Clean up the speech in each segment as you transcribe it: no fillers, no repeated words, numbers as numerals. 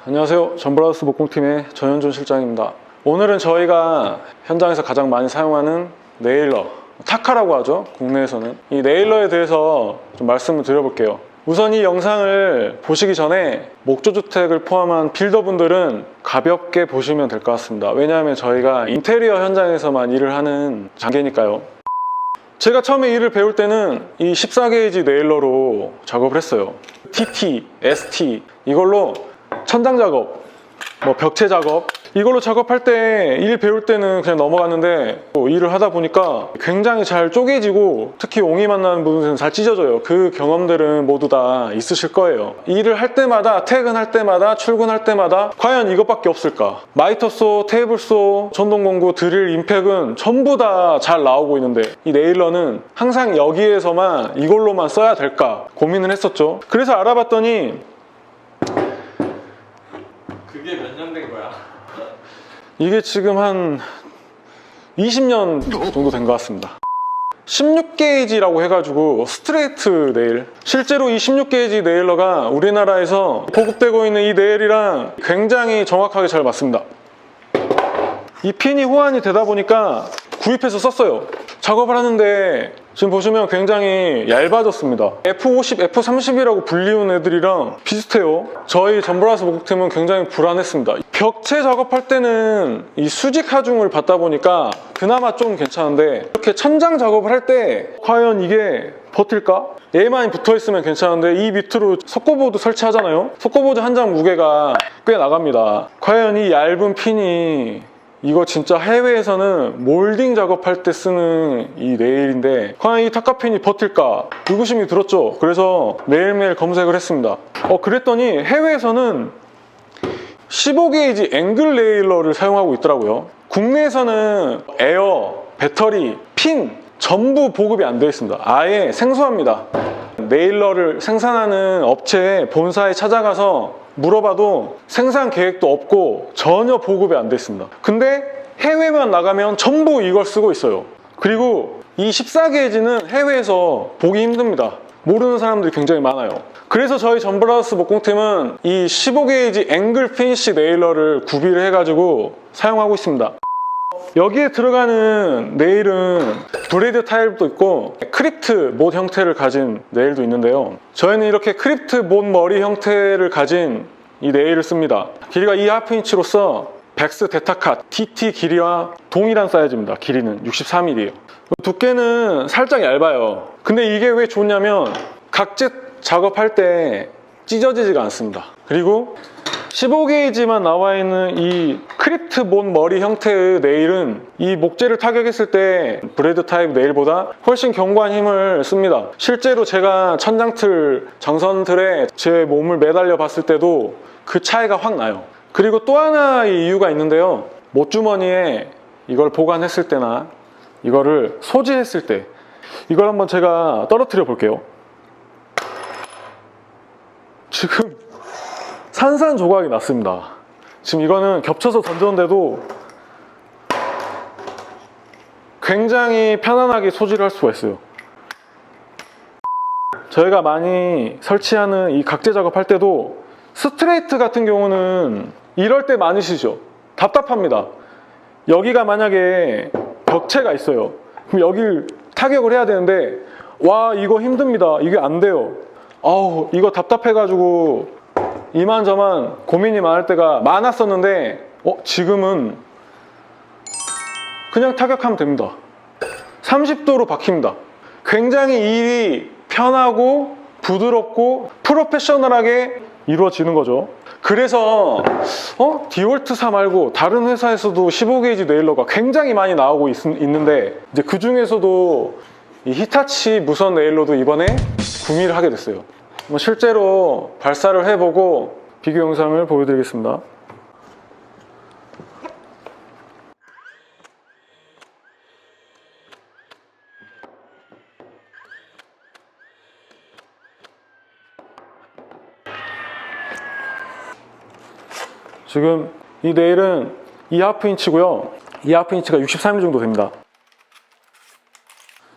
안녕하세요. 전브라더스 목공팀의 전현준 실장입니다. 오늘은 저희가 현장에서 가장 많이 사용하는 네일러, 타카라고 하죠, 국내에서는. 이 네일러에 대해서 좀 말씀을 드려볼게요. 우선 이 영상을 보시기 전에 목조주택을 포함한 빌더분들은 가볍게 보시면 될 것 같습니다. 왜냐하면 저희가 인테리어 현장에서만 일을 하는 단계니까요. 제가 처음에 일을 배울 때는 이 14게이지 네일러로 작업을 했어요. TT, ST 이걸로 천장 작업, 벽체 작업 이걸로 작업할 때 일 배울 때는 그냥 넘어갔는데 일을 하다 보니까 굉장히 잘 쪼개지고 특히 옹이 만나는 부분에서는 잘 찢어져요. 그 경험들은 모두 다 있으실 거예요. 일을 할 때마다, 퇴근할 때마다, 출근할 때마다 과연 이것밖에 없을까? 마이터소, 테이블소, 전동공구, 드릴, 임팩은 전부 다 잘 나오고 있는데 이 네일러는 항상 여기에서만 이걸로만 써야 될까 고민을 했었죠. 그래서 알아봤더니 그게 몇 년 된 거야? 이게 지금 한 20년 정도 된 것 같습니다. 16게이지라고 해가지고 스트레이트 네일, 실제로 이 16게이지 네일러가 우리나라에서 보급되고 있는 이 네일이랑 굉장히 정확하게 잘 맞습니다. 이 핀이 호환이 되다 보니까 구입해서 썼어요. 작업을 하는데 지금 보시면 굉장히 얇아졌습니다. F50, F30이라고 불리운 애들이랑 비슷해요. 저희 전브라더스 목공팀은 굉장히 불안했습니다. 벽체 작업할 때는 이 수직 하중을 받다 보니까 그나마 좀 괜찮은데 이렇게 천장 작업을 할 때 과연 이게 버틸까? 얘만 붙어있으면 괜찮은데 이 밑으로 석고보드 설치하잖아요. 석고보드 한 장 무게가 꽤 나갑니다. 과연 이 얇은 핀이 이거 진짜 해외에서는 몰딩 작업할 때 쓰는 이 네일인데 과연 이 타카핀이 버틸까 의구심이 들었죠. 그래서 매일매일 검색을 했습니다. 그랬더니 해외에서는 15게이지 앵글 네일러를 사용하고 있더라고요. 국내에서는 에어, 배터리, 핀 전부 보급이 안 되어 있습니다. 아예 생소합니다. 네일러를 생산하는 업체 본사에 찾아가서 물어봐도 생산 계획도 없고 전혀 보급이 안 돼 있습니다. 근데 해외만 나가면 전부 이걸 쓰고 있어요. 그리고 이 14게이지는 해외에서 보기 힘듭니다. 모르는 사람들이 굉장히 많아요. 그래서 저희 전브라더스 목공팀은 이 15게이지 앵글 피니쉬 네일러를 구비를 해가지고 사용하고 있습니다. 여기에 들어가는 네일은 브레이드 타입도 있고 크립트 못 형태를 가진 네일도 있는데요. 저희는 이렇게 크립트 못 머리 형태를 가진 이 네일을 씁니다. 길이가 2.5인치로서 백스 데타카 TT 길이와 동일한 사이즈입니다. 길이는 63mm예요. 두께는 살짝 얇아요. 근데 이게 왜 좋냐면 각재 작업할 때 찢어지지가 않습니다. 그리고 15게이지만 나와 있는 이 크립트 본 머리 형태의 네일은 이 목재를 타격했을 때 브레이드 타입 네일보다 훨씬 견고한 힘을 씁니다. 실제로 제가 천장틀, 장선틀에 제 몸을 매달려 봤을 때도 그 차이가 확 나요. 그리고 또 하나의 이유가 있는데요. 못주머니에 이걸 보관했을 때나 이거를 소지했을 때 이걸 한번 제가 떨어뜨려 볼게요. 지금 산산조각이 났습니다. 지금 이거는 겹쳐서 던졌는데도 굉장히 편안하게 소지를 할 수가 있어요. 저희가 많이 설치하는 이 각재 작업할 때도 스트레이트 같은 경우는 이럴 때 많으시죠? 답답합니다. 여기가 만약에 벽체가 있어요. 그럼 여길 타격을 해야 되는데 와 이거 힘듭니다. 이게 안 돼요. 이거 답답해가지고 이만저만 고민이 많을 때가 많았었는데 지금은 그냥 타격하면 됩니다. 30도로 박힙니다. 굉장히 일이 편하고 부드럽고 프로페셔널하게 이루어지는 거죠. 그래서 디월트사 말고 다른 회사에서도 15게이지 네일러가 굉장히 많이 나오고 있는데 이제 그 중에서도 이 히타치 무선 네일러도 이번에 구매를 하게 됐어요. 실제로 발사를 해보고 비교 영상을 보여드리겠습니다. 지금 이 네일은 2.5인치고요. 2.5인치가 63mm 정도 됩니다.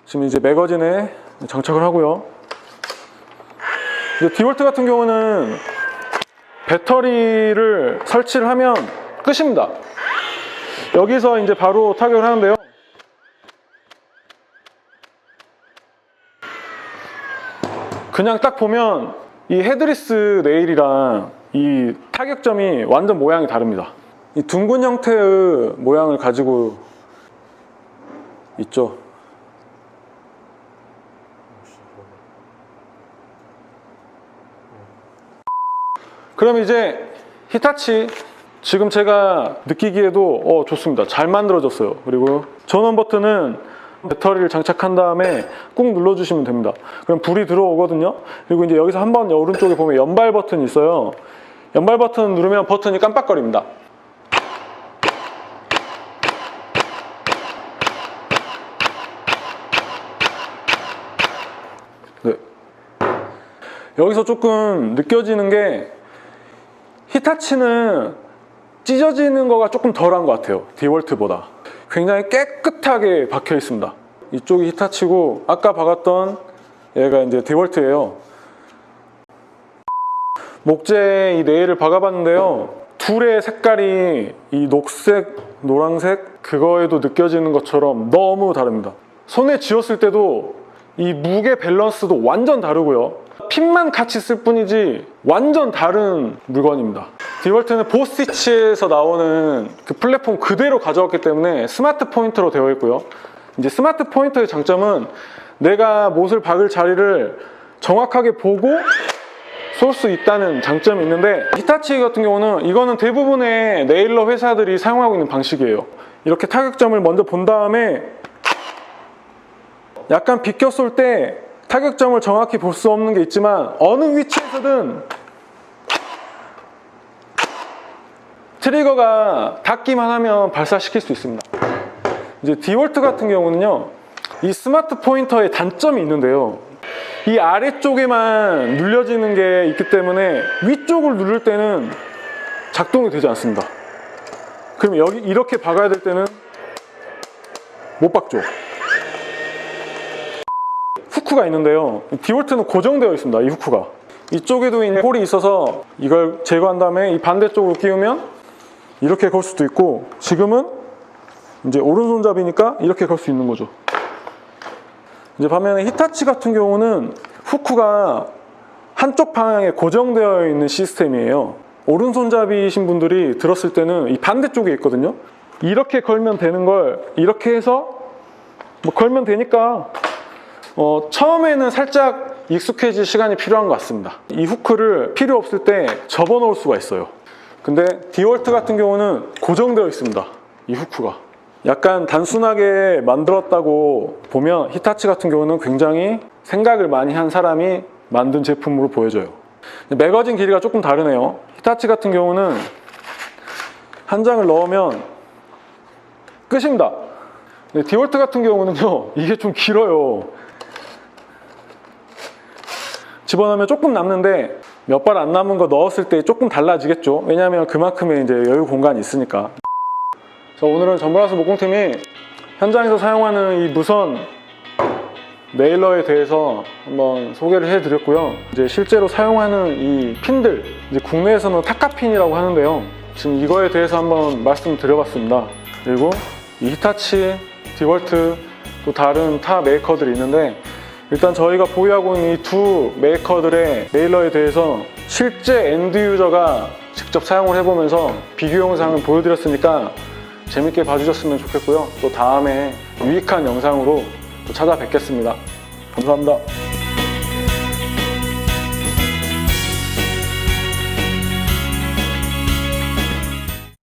지금 이제 매거진에 장착을 하고요. 이제 디월트 같은 경우는 배터리를 설치를 하면 끝입니다. 여기서 이제 바로 타격을 하는데요. 그냥 딱 보면 이 헤드리스 네일이랑 이 타격점이 완전 모양이 다릅니다. 이 둥근 형태의 모양을 가지고 있죠. 그럼 이제 히타치 지금 제가 느끼기에도 좋습니다. 잘 만들어졌어요. 그리고 전원 버튼은 배터리를 장착한 다음에 꾹 눌러주시면 됩니다. 그럼 불이 들어오거든요. 그리고 이제 여기서 한번 오른쪽에 보면 연발 버튼이 있어요. 연발 버튼 누르면 버튼이 깜빡거립니다. 네. 여기서 조금 느껴지는 게 히타치는 찢어지는 거가 조금 덜한 것 같아요. 디월트보다. 굉장히 깨끗하게 박혀 있습니다. 이쪽이 히타치고 아까 박았던 얘가 이제 디월트예요. 목재에 이 네일을 박아봤는데요. 둘의 색깔이 이 녹색, 노란색 그거에도 느껴지는 것처럼 너무 다릅니다. 손에 쥐었을 때도 이 무게 밸런스도 완전 다르고요. 핀만 같이 쓸 뿐이지 완전 다른 물건입니다. 디월트는 보스티치에서 나오는 그 플랫폼 그대로 가져왔기 때문에 스마트 포인터로 되어 있고요. 이제 스마트 포인터의 장점은 내가 못을 박을 자리를 정확하게 보고 쏠 수 있다는 장점이 있는데, 히타치 같은 경우는 이거는 대부분의 네일러 회사들이 사용하고 있는 방식이에요. 이렇게 타격점을 먼저 본 다음에 약간 비껴 쏠 때 타격점을 정확히 볼 수 없는 게 있지만 어느 위치에서든 트리거가 닿기만 하면 발사시킬 수 있습니다. 이제 디월트 같은 경우는요, 이 스마트 포인터의 단점이 있는데요. 이 아래쪽에만 눌려지는 게 있기 때문에 위쪽을 누를 때는 작동이 되지 않습니다. 그럼 여기 이렇게 박아야 될 때는 못 박죠. 후크가 있는데요. 디월트는 고정되어 있습니다. 이 후크가. 이쪽에도 이제 홀이 있어서 이걸 제거한 다음에 이 반대쪽으로 끼우면 이렇게 걸 수도 있고, 지금은 이제 오른손잡이니까 이렇게 걸 수 있는 거죠. 이제 반면에 히타치 같은 경우는 후크가 한쪽 방향에 고정되어 있는 시스템이에요. 오른손잡이신 분들이 들었을 때는 이 반대쪽에 있거든요. 이렇게 걸면 되는 걸 이렇게 해서 뭐 걸면 되니까 처음에는 살짝 익숙해질 시간이 필요한 것 같습니다. 이 후크를 필요 없을 때 접어 놓을 수가 있어요. 근데 디월트 같은 경우는 고정되어 있습니다. 이 후크가. 약간 단순하게 만들었다고 보면 히타치 같은 경우는 굉장히 생각을 많이 한 사람이 만든 제품으로 보여져요. 매거진 길이가 조금 다르네요. 히타치 같은 경우는 한 장을 넣으면 끝입니다. 디월트 같은 경우는요, 이게 좀 길어요. 집어넣으면 조금 남는데 몇 발 안 남은 거 넣었을 때 조금 달라지겠죠. 왜냐하면 그만큼의 이제 여유 공간이 있으니까. 자, 오늘은 전브라스 목공팀이 현장에서 사용하는 이 무선 네일러에 대해서 한번 소개를 해드렸고요. 이제 실제로 사용하는 이 핀들, 이제 국내에서는 타카핀이라고 하는데요. 지금 이거에 대해서 한번 말씀드려봤습니다. 그리고 이 히타치, 디월트, 또 다른 타 메이커들이 있는데, 일단 저희가 보유하고 있는 이 두 메이커들의 네일러에 대해서 실제 엔드 유저가 직접 사용을 해보면서 비교 영상을 보여드렸으니까 재밌게 봐주셨으면 좋겠고요. 또 다음에 유익한 영상으로 또 찾아뵙겠습니다. 감사합니다.